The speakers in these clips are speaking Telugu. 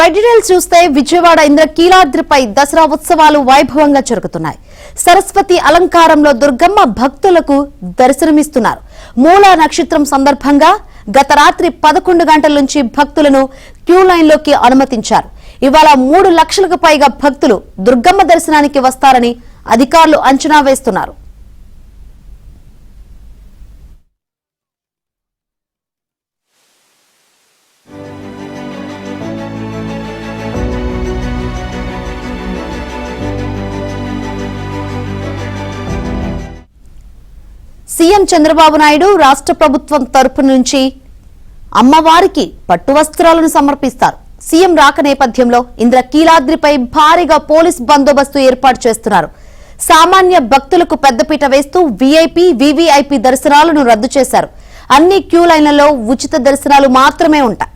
డీటెయిల్స్ చూస్తే విజయవాడ ఇంద్రకీలాద్రిపై దసరా ఉత్సవాలు వైభవంగా జరుగుతున్నాయి. సరస్వతి అలంకారంలో దుర్గమ్మ భక్తులకు దర్శనమిస్తున్నారు. మూలా నక్షత్రం సందర్భంగా గత రాత్రి 11 గంటల నుంచి భక్తులను క్యూ లైన్లోకి అనుమతించారు. ఇవాళ 3 లక్షలకు పైగా భక్తులు దుర్గమ్మ దర్శనానికి వస్తారని అధికారులు అంచనా వేస్తున్నారు. సీఎం చంద్రబాబు నాయుడు రాష్ట్ర ప్రభుత్వం తరపు నుంచి అమ్మవారికి పట్టు వస్త్రాలను సమర్పిస్తారు. సీఎం రాక నేపథ్యంలో ఇంద్రకీలాద్రిపై భారీగా పోలీస్ బందోబస్తు ఏర్పాటు చేస్తున్నారు. సామాన్య భక్తులకు పెద్దపీట వేస్తూ వీఐపీ, వీవీఐపీ దర్శనాలను రద్దు చేశారు. అన్ని క్యూ లైన్లలో ఉచిత దర్శనాలు మాత్రమే ఉంటాయి.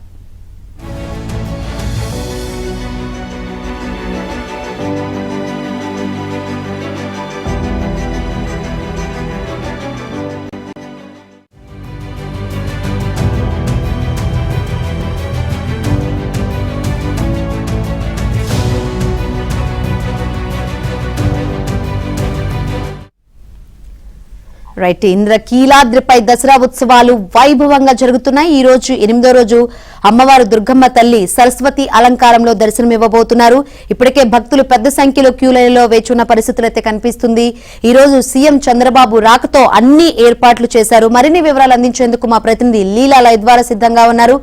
రైట్, ఇంద్రకీలాద్రిపై దసరా ఉత్సవాలు వైభవంగా జరుగుతున్నాయి. ఈ రోజు 8వ రోజు అమ్మవారు దుర్గమ్మ తల్లి సరస్వతి అలంకారంలో దర్శనమివ్వబోతున్నారు. ఇప్పటికే భక్తులు పెద్ద సంఖ్యలో క్యూ లైన్లో వేచున్న పరిస్థితులు అయితే కనిపిస్తుంది. ఈ రోజు సీఎం చంద్రబాబు రాకతో అన్ని ఏర్పాట్లు చేశారు. మరిన్ని వివరాలు అందించేందుకు మా ప్రతినిధి లీలా లైవ్ ద్వారా సిద్ధంగా ఉన్నారు.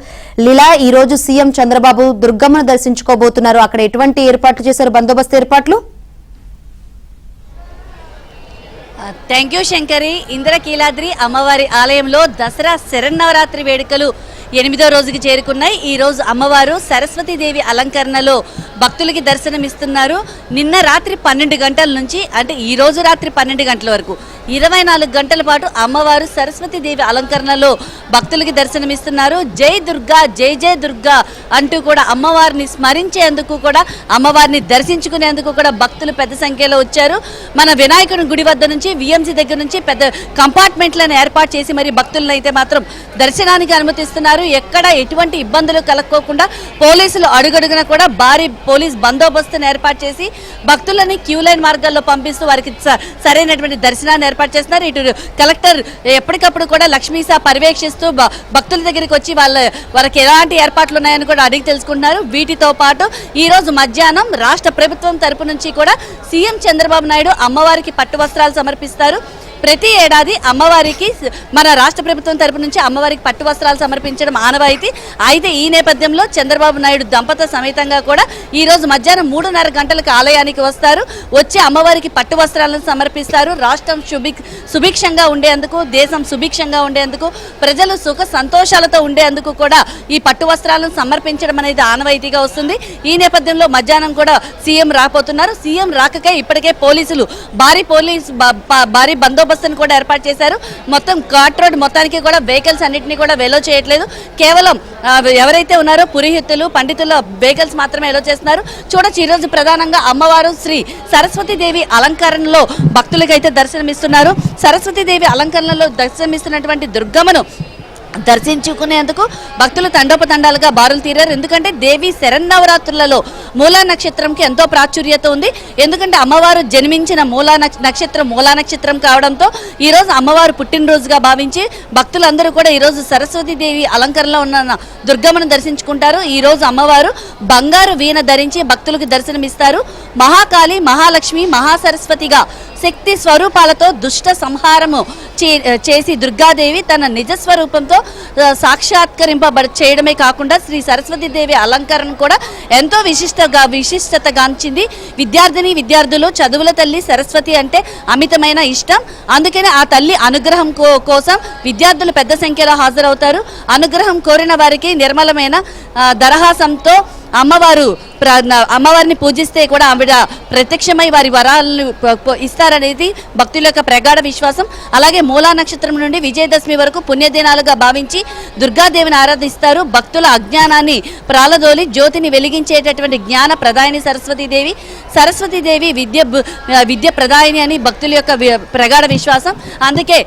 లీలా, ఈ రోజు సీఎం చంద్రబాబు దుర్గమ్మను దర్శించుకోబోతున్నారు. అక్కడ ఎటువంటి ఏర్పాట్లు చేశారు? బందోబస్తు ఏర్పాట్లు? Thank you Shankari. ఇంద్రకీలాద్రి అమ్మవారి ఆలయంలో దసరా శరన్నవరాత్రి వేడుకలు 8వ రోజుకి చేరుకున్నాయి. ఈ రోజు అమ్మవారు సరస్వతీదేవి అలంకరణలో భక్తులకి దర్శనమిస్తున్నారు. నిన్న రాత్రి 12 గంటల నుంచి అంటే ఈ రోజు రాత్రి 12 గంటల వరకు 24 గంటల పాటు అమ్మవారు సరస్వతీదేవి అలంకరణలో భక్తులకి దర్శనమిస్తున్నారు. జై దుర్గా, జై జై దుర్గా అంటూ కూడా అమ్మవారిని స్మరించేందుకు కూడా, అమ్మవారిని దర్శించుకునేందుకు కూడా భక్తులు పెద్ద సంఖ్యలో వచ్చారు. మన వినాయకుని గుడి వద్ద నుంచి, విఎంసీ దగ్గర నుంచి పెద్ద కంపార్ట్మెంట్లను ఏర్పాటు చేసి మరి భక్తులను అయితే మాత్రం దర్శనానికి అనుమతిస్తున్నారు. ఎక్కడ ఎటువంటి ఇబ్బందులు కలక్కోకుండా పోలీసులు అడుగడుగున కూడా భారీ పోలీస్ బందోబస్తును ఏర్పాటు చేసి భక్తులని క్యూ లైన్ మార్గాల్లో పంపిస్తూ వారికి సరైనటువంటి దర్శనాన్ని ఏర్పాటు చేస్తున్నారు. ఇటు కలెక్టర్ ఎప్పటికప్పుడు కూడా లక్ష్మీసా పర్యవేక్షిస్తూ భక్తుల దగ్గరికి వచ్చి వాళ్ళకి ఎలాంటి ఏర్పాట్లు ఉన్నాయని కూడా అడిగి తెలుసుకుంటున్నారు. వీటితో పాటు ఈ రోజు మధ్యాహ్నం రాష్ట్ర ప్రభుత్వం తరపు నుంచి కూడా సీఎం చంద్రబాబు నాయుడు అమ్మవారికి పట్టు వస్త్రాలు సమర్పిస్తారు. ప్రతి ఏడాది అమ్మవారికి మన రాష్ట్ర ప్రభుత్వం తరపు నుంచి అమ్మవారికి పట్టు వస్త్రాలు సమర్పించడం ఆనవాయితీ. అయితే ఈ నేపథ్యంలో చంద్రబాబు నాయుడు దంపతుల సమేతంగా కూడా ఈ రోజు మధ్యాహ్నం 3:30 గంటలకు ఆలయానికి వస్తారు. వచ్చి అమ్మవారికి పట్టు వస్త్రాలను సమర్పిస్తారు. రాష్ట్రం సుభిక్షంగా ఉండేందుకు, దేశం సుభిక్షంగా ఉండేందుకు, ప్రజలు సుఖ సంతోషాలతో ఉండేందుకు కూడా ఈ పట్టు వస్త్రాలను సమర్పించడం అనేది ఆనవాయితీగా వస్తుంది. ఈ నేపథ్యంలో మధ్యాహ్నం కూడా సీఎం రాబోతున్నారు. సీఎం రాకకే ఇప్పటికే పోలీసులు భారీ బందోబస్తు కూడా ఏర్పాటు చేశారు. మొత్తం ఘాట్ రోడ్ మొత్తానికి కూడా వెహికల్స్ అన్నింటినీ కూడా వెలో చేయట్లేదు. కేవలం ఎవరైతే ఉన్నారో పురోహితులు, పండితుల వెహికల్స్ మాత్రమే వెలో చేస్తున్నారు. చూడొచ్చు, ఈ రోజు ప్రధానంగా అమ్మవారు శ్రీ సరస్వతీదేవి అలంకరణలో భక్తులకైతే దర్శనమిస్తున్నారు. సరస్వతీదేవి అలంకరణలో దర్శనమిస్తున్నటువంటి దుర్గమ్మను దర్శించుకునేందుకు భక్తులు తండోపతండాలుగా బారులు తీరారు. ఎందుకంటే దేవి శరన్నవరాత్రులలో మూలా నక్షత్రంకి ఎంతో ప్రాచుర్యత ఉంది. ఎందుకంటే అమ్మవారు జన్మించిన మూలా నక్షత్రం కావడంతో ఈరోజు అమ్మవారు పుట్టినరోజుగా భావించి భక్తులందరూ కూడా ఈరోజు సరస్వతీదేవి అలంకరణలో ఉన్న దుర్గమ్మను దర్శించుకుంటారు. ఈరోజు అమ్మవారు బంగారు వీణ ధరించి భక్తులకు దర్శనమిస్తారు. మహాకాళి, మహాలక్ష్మి, మహాసరస్వతిగా శక్తి స్వరూపాలతో దుష్ట సంహారము చేసి దుర్గాదేవి తన నిజస్వరూపంతో చేయడమే కాకుండా శ్రీ సరస్వతీదేవి అలంకరణ కూడా ఎంతో విశిష్టతగాంచింది. విద్యార్థులు చదువుల తల్లి సరస్వతి అంటే అమితమైన ఇష్టం. అందుకనే ఆ తల్లి అనుగ్రహం కోసం విద్యార్థులు పెద్ద సంఖ్యలో హాజరవుతారు. అనుగ్రహం కోరిన వారికి నిర్మలమైన దరహాసంతో అమ్మవారిని పూజిస్తే కూడా ఆవిడ ప్రత్యక్షమై వారి వరాలను ఇస్తారనేది భక్తుల యొక్క ప్రగాఢ విశ్వాసం. అలాగే మూలా నక్షత్రం నుండి విజయదశమి వరకు పుణ్యదినాలుగా భావించి దుర్గాదేవిని ఆరాధిస్తారు. భక్తుల అజ్ఞానాన్ని ప్రాలదోలి జ్యోతిని వెలిగించేటటువంటి జ్ఞాన ప్రదాయిని సరస్వతీదేవి విద్య ప్రదాయిని అని భక్తుల యొక్క ప్రగాఢ విశ్వాసం. అందుకే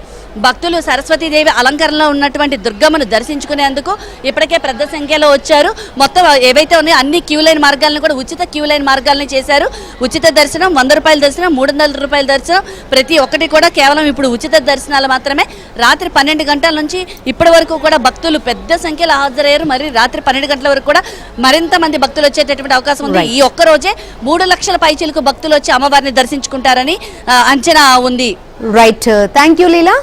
భక్తులు సరస్వతీదేవి అలంకరణలో ఉన్నటువంటి దుర్గమ్మను దర్శించుకునేందుకు ఇప్పటికే పెద్ద సంఖ్యలో వచ్చారు. మొత్తం ఏవైతే ఉన్నాయో అన్ని క్యూ లైన్ మార్గాలను కూడా ఉచిత క్యూ లైన్ మార్గాలను చేశారు. ఉచిత దర్శనం, 100 రూపాయల దర్శనం, 300 రూపాయల దర్శనం, ప్రతి ఒక్కటి కూడా కేవలం ఇప్పుడు ఉచిత దర్శనాలు మాత్రమే. రాత్రి 12 గంటల నుంచి ఇప్పటి వరకు కూడా భక్తులు పెద్ద సంఖ్యలో హాజరయ్యారు. మరి రాత్రి 12 గంటల వరకు కూడా మరింత మంది భక్తులు వచ్చేటటువంటి అవకాశం ఉంది. ఈ ఒక్క రోజే 3 లక్షల పైచిలకు భక్తులు వచ్చి అమ్మవారిని దర్శించుకుంటారని అంచనా ఉంది. Right, thank you Leela.